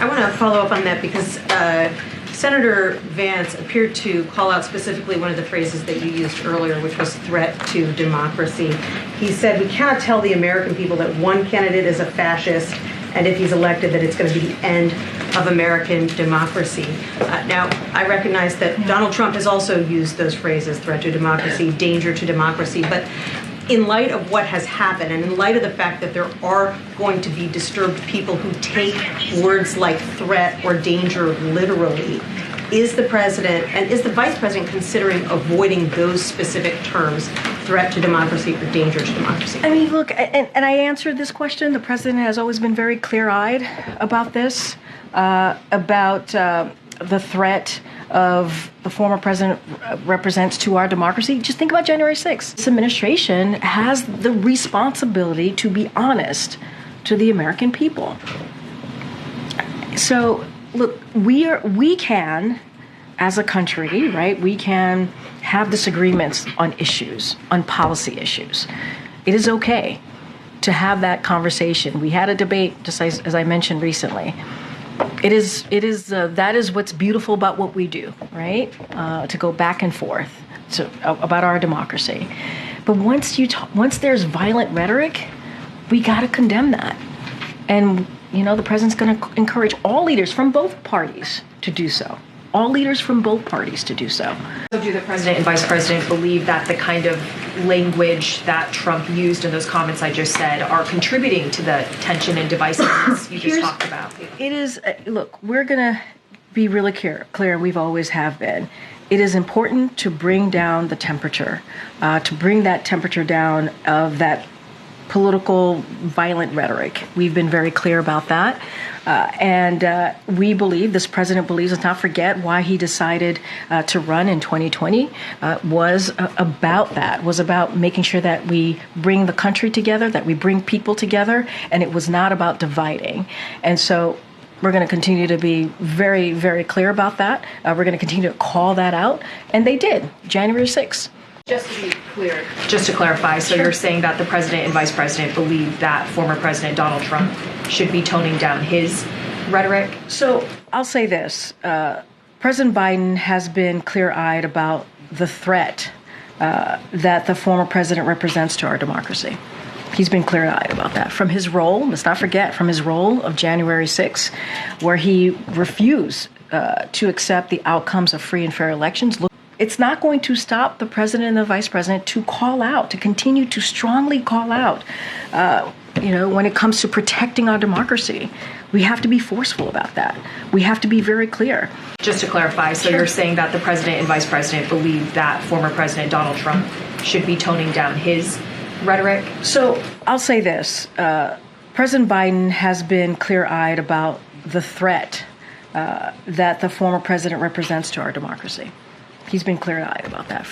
I want to follow up on that because Senator Vance appeared to call out specifically one of the phrases that you used earlier, which was threat to democracy. He said, we cannot tell the American people that one candidate is a fascist, and if he's elected, that it's going to be the end of American democracy. Now, I recognize that Donald Trump has also used those phrases, threat to democracy, danger to democracy, but in light of what has happened and in light of the fact that there are going to be disturbed people who take words like threat or danger literally, is the president and is the vice president considering avoiding those specific terms, threat to democracy or danger to democracy? I mean, look, and I answered this question. The president has always been very clear-eyed about this, about the threat of the former president represents to our democracy. Just think about January 6th. This administration has the responsibility to be honest to the American people. So, look, we can, as a country, right, we can have disagreements on issues, on policy issues. It is okay to have that conversation. We had a debate, just as I mentioned recently. That is what's beautiful about what we do, right? To go back and forth about our democracy. But once there's violent rhetoric, we got to condemn that. And, the president's going to encourage all leaders from both parties to do so. All leaders from both parties to do so. So do the president and vice president believe that the kind of language that Trump used in those comments I just said are contributing to the tension and divisiveness you just talked about? It is, look, we're going to be really clear, and we've always have been. It is important to bring down the temperature, to bring that temperature down of that political violent rhetoric. We've been very clear about that. And we believe, this president believes, let's not forget why he decided to run in 2020, was about that, was about making sure that we bring the country together, that we bring people together, and it was not about dividing. And so we're going to continue to be very, very clear about that. We're going to continue to call that out. And they did, January 6th. Just to be clear, just to clarify, so You're saying that the president and vice president believe that former President Donald Trump should be toning down his rhetoric? So I'll say this. President Biden has been clear-eyed about the threat that the former president represents to our democracy. He's been clear-eyed about that. From his role, let's not forget, from his role of January 6th, where he refused to accept the outcomes of free and fair elections. It's not going to stop the president and the vice president to call out, to continue to strongly call out, when it comes to protecting our democracy. We have to be forceful about that. We have to be very clear. Just to clarify, so You're saying that the president and vice president believe that former President Donald Trump should be toning down his rhetoric? So I'll say this. President Biden has been clear-eyed about the threat that the former president represents to our democracy. He's been clear-eyed about that.